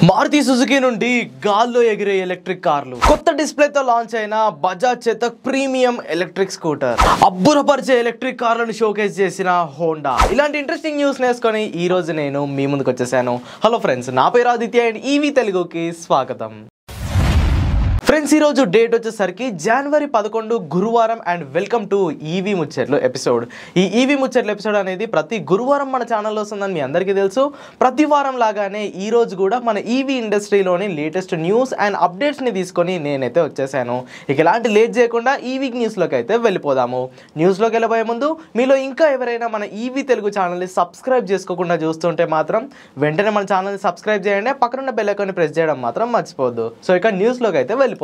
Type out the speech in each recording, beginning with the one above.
Maruti Suzuki నుండి గాల్లో ఎగిరే ఎలక్ట్రిక్ కార్లు, కొత్త డిస్ప్లేతో లాంచ్ అయిన Bajaj Chetak premium electric scooter, అబ్బురపరిచే ఎలక్ట్రిక్ కార్లను షోకేస్ చేసిన హోండా. ఇలాంటి ఇంట్రెస్టింగ్ న్యూస్ నేర్చుకొని ఈ రోజు నేను మీ ముందుకు వచ్చేసాను. హలో ఫ్రెండ్స్, నా పేరు ఆదిత్య అండ్ ఈవీ తెలుగుకి స్వాగతం. ఫ్రెండ్స్, ఈరోజు డేట్ వచ్చేసరికి జనవరి 11 గురువారం అండ్ వెల్కమ్ టు ఈవీ ముచ్చట్లు ఎపిసోడ్. ఈ ఈవీ ముచ్చట్లు ఎపిసోడ్ అనేది ప్రతి గురువారం మన ఛానల్లో వస్తుందని మీ అందరికీ తెలుసు. ప్రతి వారం లాగానే ఈ రోజు కూడా మన ఈవీ ఇండస్ట్రీలోని లేటెస్ట్ న్యూస్ అండ్ అప్డేట్స్ని తీసుకొని నేనైతే వచ్చేసాను. ఇక ఎలాంటి లేట్ చేయకుండా ఈవీ న్యూస్లోకి అయితే వెళ్ళిపోదాము. న్యూస్లోకి వెళ్ళబోయే ముందు మీలో ఇంకా ఎవరైనా మన ఈవీ తెలుగు ఛానల్ని సబ్స్క్రైబ్ చేసుకోకుండా చూస్తుంటే మాత్రం వెంటనే మన ఛానల్ని సబ్స్క్రైబ్ చేయండి, పక్కనున్న బెల్ ఐకాన్ని ప్రెస్ చేయడం మాత్రం మర్చిపోవద్దు. సో ఇక న్యూస్లోకి అయితే వెళ్ళిపోదాము.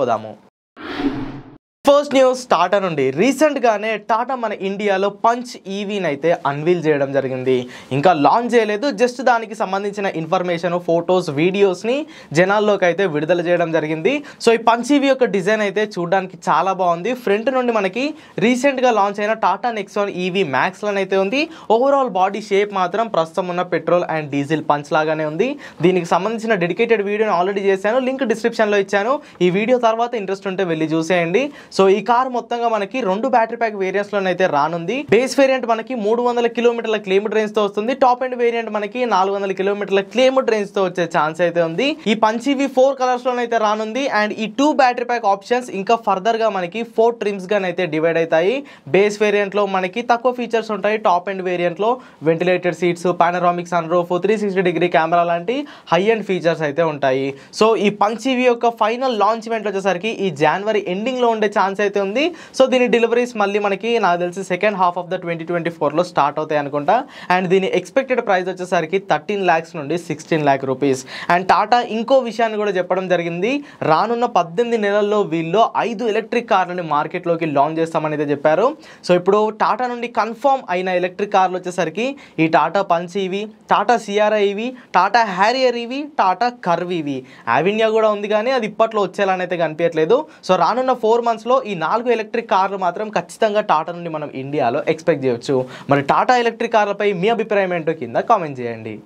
ఫస్ట్ న్యూస్ టాటా నుండి. రీసెంట్గానే టాటా మన ఇండియాలో పంచ్ ఈవీని అయితే అన్వీల్ చేయడం జరిగింది. ఇంకా లాంచ్ చేయలేదు, జస్ట్ దానికి సంబంధించిన ఇన్ఫర్మేషన్, ఫొటోస్, వీడియోస్ని జనాల్లోకి అయితే విడుదల చేయడం జరిగింది. సో ఈ పంచ్ ఈవీ యొక్క డిజైన్ అయితే చూడడానికి చాలా బాగుంది. ఫ్రంట్ నుండి మనకి రీసెంట్గా లాంచ్ అయిన టాటా నెక్సాన్ ఈవీ మ్యాక్స్లోనే అయితే ఉంది. ఓవరాల్ బాడీ షేప్ మాత్రం ప్రస్తుతం ఉన్న పెట్రోల్ అండ్ డీజిల్ పంచ్ లాగానే ఉంది. దీనికి సంబంధించిన డెడికేటెడ్ వీడియోని ఆల్రెడీ చేశాను, లింక్ డిస్క్రిప్షన్లో ఇచ్చాను. ఈ వీడియో తర్వాత ఇంట్రెస్ట్ ఉంటే వెళ్ళి చూసేయండి. సో ఈ కార్ మొత్తంగా మనకి 2 బ్యాటరీ ప్యాక్ వేరియంట్స్ లోనైతే రానుంది. బేస్ వేరియంట్ మనకి 300 కిలోమీటర్ల క్లెయిమ్డ్ రేంజ్ తో వస్తుంది. టాప్ ఎండ్ వేరియంట్ మనకి 400 కిలోమీటర్ల క్లెయిమ్డ్ రేంజ్ తో వచ్చే ఛాన్స్ అయితే ఉంది. ఈ పంచ్ ఈవీ 4 కలర్స్ లోనైతే రానుంది. అండ్ ఈ 2 బ్యాటరీ ప్యాక్ ఆప్షన్స్ ఇంకా ఫర్దర్ గా మనకి 4 ట్రిమ్స్ గా అయితే డివైడ్ అవుతాయి. బేస్ వేరియంట్ లో మనకి తక్కువ ఫీచర్స్ ఉంటాయి. టాప్ ఎండ్ వేరియంట్ లో ventilated seats, panoramic sunroof, 360 degree camera లాంటి హై ఎండ్ ఫీచర్స్ అయితే ఉంటాయి. సో ఈ పంచ్ ఈవీ యొక్క ఫైనల్ లాంచ్ ఈవెంట్ వచ్చేసరికి ఈ జనవరి ఎండింగ్ లో ఉండే ఛాన్స్ అయితే ఉంది. సో దీని డెలివరీస్ మళ్ళీ మనకి నాకు తెలిసి సెకండ్ హాఫ్ ఆఫ్ ద 2024లో స్టార్ట్ అవుతాయి అనుకుంటా. అండ్ దీని ఎక్స్పెక్టెడ్ ప్రైస్ వచ్చేసరికి 13 lakhs నుండి 16 lakh రూపీస్. అండ్ టాటా ఇంకో విషయాన్ని కూడా చెప్పడం జరిగింది. రానున్న 18 నెలల్లో వీళ్ళు 5 ఎలక్ట్రిక్ కార్లని మార్కెట్లోకి లాంచ్ చేస్తామని అయితే చెప్పారు. సో ఇప్పుడు టాటా నుండి కన్ఫర్మ్ అయిన ఎలక్ట్రిక్ కార్లు వచ్చేసరికి ఈ Tata punch EV, Tata Sierra EV, Tata Harrier EV, Tata Curvv EV, Avinya కూడా ఉంది కానీ అది ఇప్పట్లో వచ్చేలానైతే అయితే కనిపించట్లేదు. సో రానున్న 4 monthsలో ఈ 4 ఎలక్ట్రిక్ కార్లు మాత్రం ఖచ్చితంగా టాటా నుండి మనం ఇండియాలో ఎక్స్పెక్ట్ చేయొచ్చు. మరి టాటా ఎలక్ట్రిక్ కార్లపై మీ అభిప్రాయం ఏంటో కింద కామెంట్ చేయండి.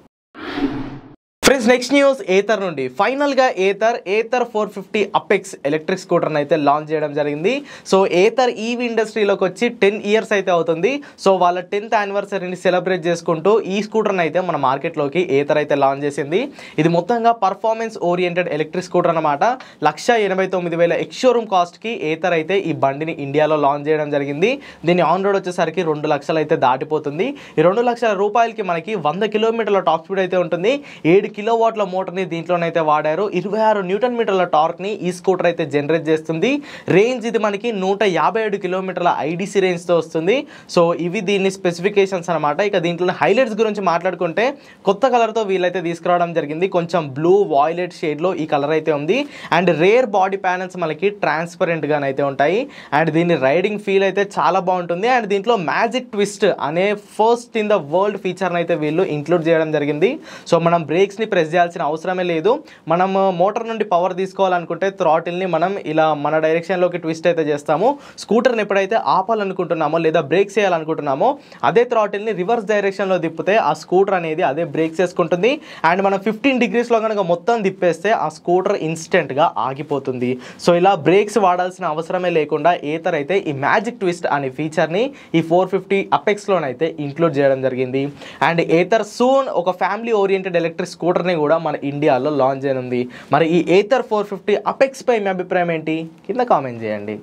ఫ్రెండ్స్, నెక్స్ట్ న్యూస్ ఏథర్ నుండి. ఫైనల్గా ఏథర్ 450 అపెక్స్ ఎలక్ట్రిక్ స్కూటర్ని అయితే లాంచ్ చేయడం జరిగింది. సో ఏథర్ ఈవీ ఇండస్ట్రీలోకి వచ్చి 10 years అయితే అవుతుంది. సో వాళ్ళ 10th యానివర్సరీని సెలబ్రేట్ చేసుకుంటూ ఈ స్కూటర్ని అయితే మన మార్కెట్లోకి ఏథర్ అయితే లాంచ్ చేసింది. ఇది మొత్తంగా పర్ఫార్మెన్స్ ఓరియంటెడ్ ఎలక్ట్రిక్ స్కూటర్ అనమాట. 1,89,000 ఎక్స్ షోరూమ్ కాస్ట్కి ఏథర్ అయితే ఈ బండిని ఇండియాలో లాంచ్ చేయడం జరిగింది. దీని ఆన్ రోడ్ వచ్చేసరికి 2 లక్షలు అయితే దాటిపోతుంది. ఈ 2 లక్షల రూపాయలకి మనకి 100 కిలోమీటర్ల టాప్ స్పీడ్ అయితే ఉంటుంది. 7 కిలోవాట్ల మోటార్ని దీంట్లోనైతే వాడారు. 26 న్యూటన్ మీటర్ల టార్క్ని ఈ స్కూటర్ అయితే జనరేట్ చేస్తుంది. రేంజ్ ఇది మనకి 157 కిలోమీటర్ల ఐడిసి రేంజ్తో వస్తుంది. సో ఇవి దీని స్పెసిఫికేషన్స్ అనమాట. ఇక దీంట్లో హైలైట్స్ గురించి మాట్లాడుకుంటే కొత్త కలర్తో వీళ్ళైతే తీసుకురావడం జరిగింది. కొంచెం బ్లూ వాయిలెట్ షేడ్లో ఈ కలర్ అయితే ఉంది. అండ్ రేర్ బాడీ ప్యానల్స్ మనకి ట్రాన్స్పరెంట్గానైతే ఉంటాయి. అండ్ దీని రైడింగ్ ఫీల్ అయితే చాలా బాగుంటుంది. అండ్ దీంట్లో మ్యాజిక్ ట్విస్ట్ అనే ఫస్ట్ ఇన్ ద వరల్డ్ ఫీచర్ని అయితే వీళ్ళు ఇంక్లూడ్ చేయడం జరిగింది. సో మనం బ్రేక్స్ని ప్రెస్ చేయాల్సిన అవసరమే లేదు. మనం మోటార్ నుండి పవర్ తీసుకోవాలనుకుంటే థ్రాటిల్ని మనం ఇలా మన డైరెక్షన్లోకి ట్విస్ట్ అయితే చేస్తాము. స్కూటర్ని ఎప్పుడైతే ఆపాలనుకుంటున్నామో లేదా బ్రేక్స్ చేయాలనుకుంటున్నామో అదే థ్రాటిల్ని రివర్స్ డైరెక్షన్లో తిప్పితే ఆ స్కూటర్ అనేది అదే బ్రేక్స్ చేసుకుంటుంది. అండ్ మనం 15 degreesలో కనుక మొత్తం తిప్పేస్తే ఆ స్కూటర్ ఇన్స్టెంట్గా ఆగిపోతుంది. సో ఇలా బ్రేక్స్ వాడాల్సిన అవసరమే లేకుండా ఏథర్ అయితే ఈ మ్యాజిక్ ట్విస్ట్ అనే ఫీచర్ని ఈ 450 అపెక్స్లోనైతే ఇంక్లూడ్ చేయడం జరిగింది. అండ్ ఏథర్ సూన్ ఒక ఫ్యామిలీ ఓరియంటెడ్ ఎలక్ట్రిక్ స్కూటర్ని కూడా మన ఇండియాలో లాంచ్ చేయనుంది. మరి ఈ ఏథర్ 450 అపెక్స్ పై మీ అభిప్రాయం ఏంటి కింద కామెంట్ చేయండి.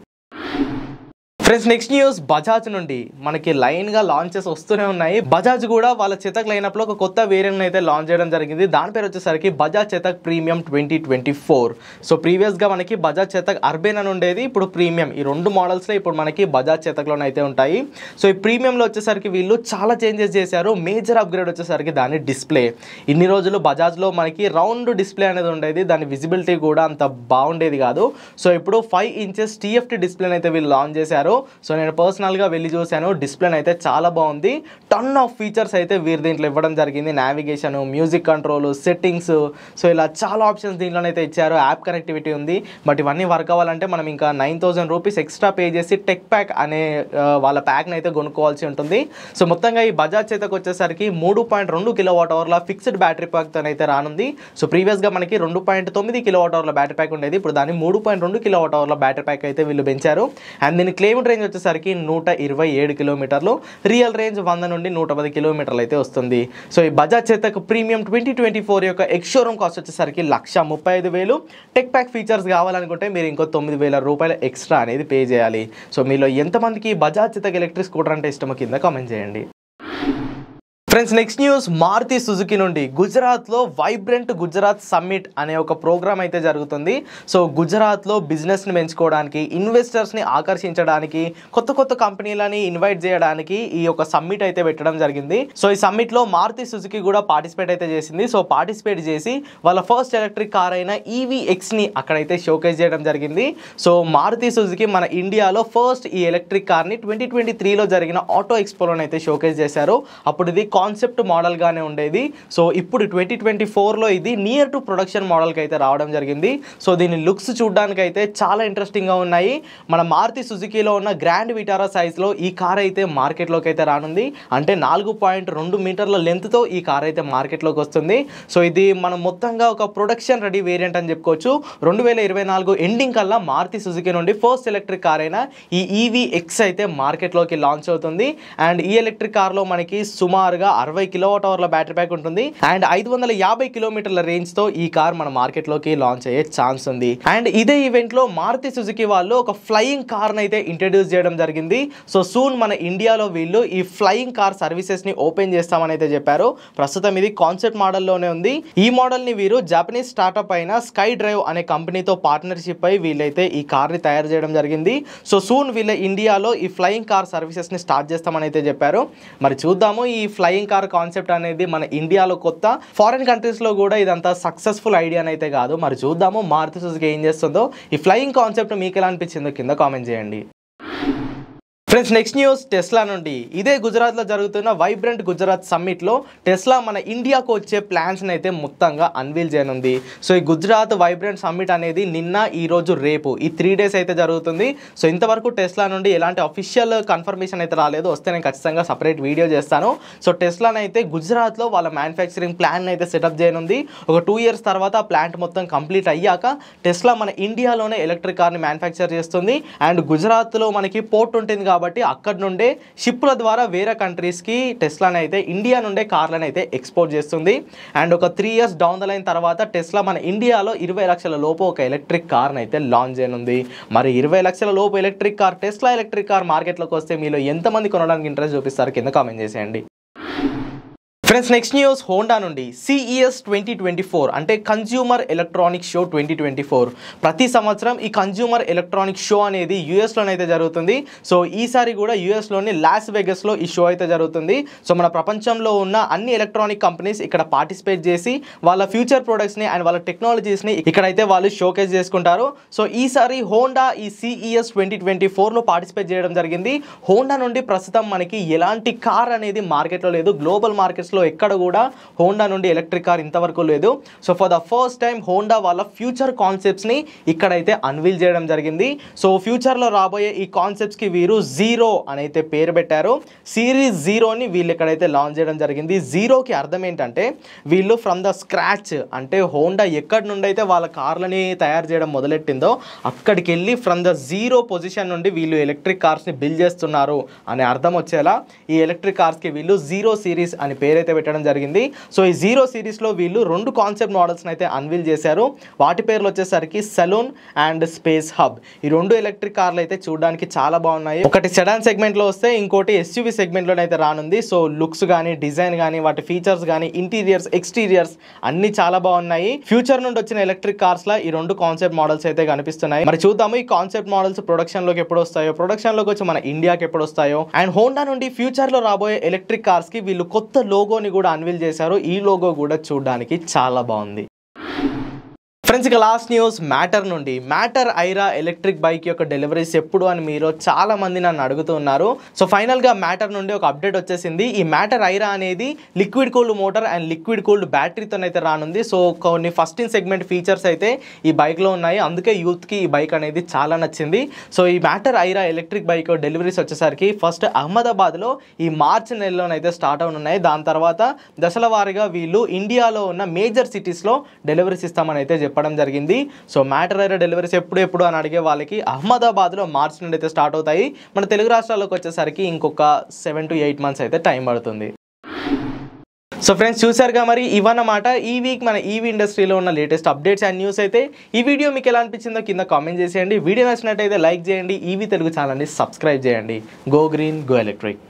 ఫ్రెండ్స్, నెక్స్ట్ న్యూస్ బజాజ్ నుండి. మనకి లైన్గా లాంచెస్ వస్తూనే ఉన్నాయి. బజాజ్ కూడా వాళ్ళ చేతక్ లైనప్లో ఒక కొత్త వేరియంట్ అయితే లాంచ్ చేయడం జరిగింది. దాని పేరు వచ్చేసరికి బజాజ్ చేతక్ ప్రీమియం 2024. సో ప్రీవియస్గా మనకి బజాజ్ చేతక్ అర్బెన్ అని ఉండేది, ఇప్పుడు ప్రీమియం. ఈ 2 మోడల్స్లో ఇప్పుడు మనకి బజాజ్ చేతక్లోనే అయితే ఉంటాయి. సో ఈ ప్రీమియంలో వచ్చేసరికి వీళ్ళు చాలా చేంజెస్ చేశారు. మేజర్ అప్గ్రేడ్ వచ్చేసరికి దాని డిస్ప్లే. ఇన్ని రోజులు బజాజ్లో మనకి రౌండ్ డిస్ప్లే అనేది ఉండేది, దాని విజిబిలిటీ కూడా అంత బాగుండేది కాదు. సో ఇప్పుడు 5 inches TFT డిస్ప్లేని అయితే వీళ్ళు లాంచ్ చేశారు. సో నేను పర్సనల్గా వెళ్ళి చూశాను, డిస్ప్లే అయితే చాలా బాగుంది. టన్ ఆఫ్ ఫీచర్స్ అయితే వీరు దీంట్లో ఇవ్వడం జరిగింది. Navigation, music control, settings, so ఇలా చాలా ఆప్షన్స్ దీంట్లోనైతే ఇచ్చారు. యాప్ కనెక్టివిటీ ఉంది. బట్ ఇవన్నీ వర్క్ అవ్వాలంటే మనం ఇంకా 9,000 రూపీస్ ఎక్స్ట్రా పే చేసి టెక్ ప్యాక్ అనే వాళ్ళ ప్యాక్ని అయితే కొనుక్కోవాల్సి ఉంటుంది. సో మొత్తంగా ఈ బజాజ్ చేతకు వచ్చేసరికి 3.2 kWh ఫిక్స్డ్ బ్యాటరీ ప్యాక్తో అయితే రానుంది. సో ప్రీవియస్గా మనకి 2.9 kWh బ్యాటరీ ప్యాక్ ఉండేది, ఇప్పుడు దాన్ని 3.2 kWh బ్యాటరీ ప్యాక్ అయితే వీళ్ళు పెంచారు. అండ్ దీని క్లెయిమ్డ్ రేంజ్ వచ్చేసరికి 127 కిలోమీటర్లు, రియల్ రేంజ్ 100 నుండి 110 కిలోమీటర్లు అయితే వస్తుంది. సో ఈ బజాజ్ చేతకు ప్రీమియం 2024 యొక్క ఎక్స్ షోరూమ్ కాస్ట్ వచ్చేసరికి 135,000. టెక్ ప్యాక్ ఫీచర్స్ కావాలనుకుంటే మీరు ఇంకో 9,000 రూపాయలు ఎక్స్ట్రా అనేది పే చేయాలి. సో మీలో ఎంతమందికి బజాజ్ చేతక్ ఎలక్ట్రిక్ స్కూటర్ అంటే ఇష్టమో కింద కామెంట్ చేయండి. Friends, next news Maruti Suzuki నుండి గుజరాత్లో వైబ్రెంట్ గుజరాత్ సమ్మిట్ అనే ఒక ప్రోగ్రామ్ అయితే జరుగుతుంది. సో గుజరాత్లో బిజినెస్ని పెంచుకోవడానికి, ఇన్వెస్టర్స్ని ఆకర్షించడానికి, కొత్త కొత్త కంపెనీలని ఇన్వైట్ చేయడానికి ఈ యొక్క సమ్మిట్ అయితే పెట్టడం జరిగింది. సో ఈ సమ్మిట్లో మారుతి సుజుకి కూడా పార్టిసిపేట్ అయితే చేసింది. సో పార్టిసిపేట్ చేసి వాళ్ళ ఫస్ట్ ఎలక్ట్రిక్ కార్ అయిన EV-X అక్కడైతే షోకేస్ చేయడం జరిగింది. సో మారుతి సుజుకి మన ఇండియాలో ఫస్ట్ ఈ ఎలక్ట్రిక్ కార్ని 2023లో జరిగిన ఆటో ఎక్స్పోలోనైతే షోకేస్ చేశారు. అప్పుడు ఇది కాన్సెప్ట్ మోడల్గానే ఉండేది. సో ఇప్పుడు 2024లో ఇది నియర్ టు ప్రొడక్షన్ మోడల్కి అయితే రావడం జరిగింది. సో దీని లుక్స్ చూడడానికి అయితే చాలా ఇంట్రెస్టింగ్గా ఉన్నాయి. మన మారుతి సుజుకిలో ఉన్న గ్రాండ్ విటారా సైజ్లో ఈ కార్ అయితే మార్కెట్లోకి అయితే రానుంది. అంటే 4.2 మీటర్ల లెంత్తో ఈ కార్ అయితే మార్కెట్లోకి వస్తుంది. సో ఇది మనం మొత్తంగా ఒక ప్రొడక్షన్ రెడీ వేరియంట్ అని చెప్పుకోవచ్చు. 2024 ఎండింగ్ కల్లా మారుతి సుజుకి నుండి ఫస్ట్ ఎలక్ట్రిక్ కార్ అయిన ఈ EV-X అయితే మార్కెట్లోకి లాంచ్ అవుతుంది. అండ్ ఈ ఎలక్ట్రిక్ కార్లో మనకి సుమారుగా 60 kWh బ్యాటరీ ప్యాక్ ఉంటుంది. అండ్ 550 కిలోమీటర్ల రేంజ్ తో ఈ కార్ మన మార్కెట్ లోకి లాంచ్ అయ్యే ఛాన్స్ ఉంది. అండ్ ఇదే ఈవెంట్ లో మారుతి సుజుకి వాళ్ళు ఒక ఫ్లయింగ్ కార్ అయితే ఇంట్రడ్యూస్ చేయడం జరిగింది. సో సూన్ మన ఇండియాలో వీళ్ళు ఈ ఫ్లయింగ్ కార్ సర్వీసెస్ ని ఓపెన్ చేస్తామని అయితే చెప్పారు. ప్రస్తుతం ఇది కాన్సెప్ట్ మోడల్లోనే ఉంది. ఈ మోడల్ ని వీరు జపనీస్ స్టార్ట్అప్ అయిన స్కై డ్రైవ్ అనే కంపెనీతో పార్ట్నర్షిప్ అయి వీళ్ళైతే ఈ కార్ ని తయారు చేయడం జరిగింది. సో సూన్ వీళ్ళ ఇండియాలో ఈ ఫ్లయింగ్ కార్ సర్వీసెస్ ని స్టార్ట్ చేస్తామని అయితే చెప్పారు. మరి చూద్దాము ఈ ఫ్లయింగ్ కార్ కాన్సెప్ట్ అనేది మన ఇండియాలో కొత్త, ఫారెన్ కంట్రీస్ లో కూడా ఇదంతా సక్సెస్ఫుల్ ఐడియా అయితే కాదు. మరి చూద్దాము మారుతి సుజుకి ఏం చేస్తుందో. ఈ ఫ్లయింగ్ కాన్సెప్ట్ మీకు ఎలా అనిపించిందో కింద కామెంట్ చేయండి. ఫ్రెండ్స్, నెక్స్ట్ న్యూస్ టెస్లా నుండి. ఇదే గుజరాత్లో జరుగుతున్న వైబ్రెంట్ గుజరాత్ సమ్మిట్లో టెస్లా మన ఇండియాకు వచ్చే ప్లాన్స్ని అయితే మొత్తంగా అన్వీల్ చేయనుంది. సో ఈ గుజరాత్ వైబ్రెంట్ సమ్మిట్ అనేది నిన్న, ఈరోజు, రేపు ఈ 3 days అయితే జరుగుతుంది. సో ఇంతవరకు టెస్లా నుండి ఎలాంటి అఫీషియల్ కన్ఫర్మేషన్ అయితే రాలేదు. వస్తే నేను ఖచ్చితంగా సపరేట్ వీడియో చేస్తాను. సో టెస్లాని అయితే గుజరాత్లో వాళ్ళ మ్యానుఫ్యాక్చరింగ్ ప్లాన్ అయితే సెటప్ చేయనుంది. ఒక 2 years తర్వాత ఆ ప్లాంట్ మొత్తం కంప్లీట్ అయ్యాక టెస్లా మన ఇండియాలోనే ఎలక్ట్రిక్ కార్ని మ్యానుఫ్యాక్చర్ చేస్తుంది. అండ్ గుజరాత్లో మనకి పోర్ట్ ఉంటుంది కాబట్టి అక్కడ నుండే షిప్ల ద్వారా వేరే కంట్రీస్కి టెస్లాని అయితే ఇండియా నుండే కార్లను అయితే ఎక్స్పోర్ట్ చేస్తుంది. అండ్ ఒక 3 years డౌన్ ద లైన్ తర్వాత టెస్లా మన ఇండియాలో 20 లక్షల లోపు ఒక ఎలక్ట్రిక్ కార్ని అయితే లాంచ్ చేయనుంది. మరి 20 లక్షల లోపు electric car, Tesla electric car మార్కెట్లోకి వస్తే మీలో ఎంతమంది కొనడానికి ఇంట్రెస్ట్ చూపిస్తారు కింద కామెంట్ చేసేయండి. ఫ్రెండ్స్, నెక్స్ట్ న్యూస్ హోండా నుండి. CES 2024 అంటే కన్జ్యూమర్ ఎలక్ట్రానిక్ షో 2024. ప్రతి సంవత్సరం ఈ కన్జ్యూమర్ ఎలక్ట్రానిక్ షో అనేది యూఎస్లోనైతే జరుగుతుంది. సో ఈసారి కూడా యూఎస్లోని లాస్ వెగస్లో ఈ షో అయితే జరుగుతుంది. సో మన ప్రపంచంలో ఉన్న అన్ని ఎలక్ట్రానిక్ కంపెనీస్ ఇక్కడ పార్టిసిపేట్ చేసి వాళ్ళ ఫ్యూచర్ ప్రొడక్ట్స్ని అండ్ వాళ్ళ టెక్నాలజీస్ని ఇక్కడైతే వాళ్ళు షోకేస్ చేసుకుంటారు. సో ఈసారి హోండా ఈ CES 2024లో పార్టిసిపేట్ చేయడం జరిగింది. హోండా నుండి ప్రస్తుతం మనకి ఎలాంటి కార్ అనేది మార్కెట్లో లేదు. గ్లోబల్ మార్కెట్స్లో ఎక్కడ కూడా హోండా నుండి ఎలక్ట్రిక్ కార్ ఇంతవరకు లేదు. So for the first time Honda వాళ్ళ ఫ్యూచర్ కాన్సెప్ట్స్ని ఇక్కడైతే అన్వీల్ చేయడం జరిగింది. సో ఫ్యూచర్లో రాబోయే ఈ కాన్సెప్ట్స్కి వీరు జీరో అని అయితే పేరు పెట్టారు. సిరీస్ జీరోని వీళ్ళు ఇక్కడైతే లాంచ్ చేయడం జరిగింది. జీరోకి అర్థం ఏంటంటే వీళ్ళు ఫ్రమ్ ద స్క్రాచ్, అంటే హోండా ఎక్కడి నుండి అయితే వాళ్ళ కార్లని తయారు చేయడం మొదలెట్టిందో అక్కడికి వెళ్ళి ఫ్రమ్ ద జీరో పొజిషన్ నుండి వీళ్ళు ఎలక్ట్రిక్ కార్స్ని బిల్డ్ చేస్తున్నారు అనే అర్థం వచ్చేలా ఈ ఎలక్ట్రిక్ కార్స్కి వీళ్ళు జీరో సిరీస్ అని పేరైతే పెట్టడం జరిగింది. సో ఈ జీరో సిరీస్లో వీళ్ళు 2 కాన్సెప్ట్ మోడల్స్ని అయితే అన్వీల్ చేశారు. వాటి పేర్లు వచ్చేసరికి సెలూన్ అండ్ స్పేస్ హబ్. ఈ 2 ఎలక్ట్రిక్ కార్లు అయితే చూడడానికి చాలా బాగున్నాయి. ఒకటి సెడాన్ సెగ్మెంట్లో వస్తే ఇంకోటి SUV సెగ్మెంట్లోనైతే రానుంది. సో లుక్స్ కానీ, డిజైన్ కానీ, వాటి ఫీచర్స్ కానీ, ఇంటీరియర్స్, ఎక్స్టీరియర్స్ అన్ని చాలా బాగున్నాయి. ఫ్యూచర్ నుండి వచ్చిన ఎలక్ట్రిక్ కార్స్ లా ఈ 2 కాన్సెప్ట్ మోడల్స్ అయితే కనిపిస్తున్నాయి. మరి చూద్దాము ఈ కాన్సెప్ట్ మోడల్స్ ప్రొడక్షన్ లోకి ఎప్పుడు వస్తాయో, ప్రొడక్షన్ లోకి వచ్చి మన ఇండియాకి ఎప్పుడు వస్తాయో. అండ్ హోండా నుండి ఫ్యూచర్ లో రాబోయే ఎలక్ట్రిక్ కార్స్ కి వీళ్ళు కొత్త లోగోని కూడా అన్వీల్ చేశారు. ఈ లోగో కూడా చూడడానికి చాలా బాగుంది. ఫ్రెండ్స్ ఇక లాస్ట్ న్యూస్ మ్యాటర్ నుండి. మ్యాటర్ ఐరా ఎలక్ట్రిక్ బైక్ యొక్క డెలివరీస్ ఎప్పుడు అని మీరు చాలా మంది నన్ను అడుగుతూ ఉన్నారు. సో ఫైనల్గా మ్యాటర్ నుండి ఒక అప్డేట్ వచ్చేసింది. ఈ మ్యాటర్ ఐరా అనేది liquid cooled motor and liquid cooled బ్యాటరీతో అయితే రానుంది. సో కొన్ని ఫస్ట్ ఇన్ సెగ్మెంట్ ఫీచర్స్ అయితే ఈ బైక్లో ఉన్నాయి. అందుకే యూత్కి ఈ బైక్ అనేది చాలా నచ్చింది. సో ఈ Matter Aira electric bike deliveries వచ్చేసరికి ఫస్ట్ అహ్మదాబాద్లో ఈ మార్చ్ నెలలోనైతే స్టార్ట్ అవునున్నాయి. దాని తర్వాత దశల వారీగా వీళ్ళు ఇండియాలో ఉన్న మేజర్ సిటీస్లో డెలివరీస్ ఇస్తామని అయితే చెప్పడం జరిగింది. సో మ్యాటర్ ఐరా డెలివరీస్ ఎప్పుడు అని అడిగే వాళ్ళకి అహ్మదాబాద్లో మార్చ్ నుండి అయితే స్టార్ట్ అవుతాయి. మన తెలుగు రాష్ట్రాల్లోకి వచ్చేసరికి ఇంకొక 7 to 8 months అయితే టైం పడుతుంది. సో ఫ్రెండ్స్ చూసారుగా, మరి ఇవన్నమాట ఈ వీక్ మన ఈవీ ఇండస్ట్రీలో ఉన్న లేటెస్ట్ అప్డేట్స్ అండ్ న్యూస్ అయితే. ఈ వీడియో మీకు ఎలా అనిపించిందో కింద కామెంట్ చేసేయండి. వీడియో నచ్చినట్టయితే లైక్ చేయండి. ఈవీ తెలుగు ఛానల్ని సబ్స్క్రైబ్ చేయండి. Go green go electric.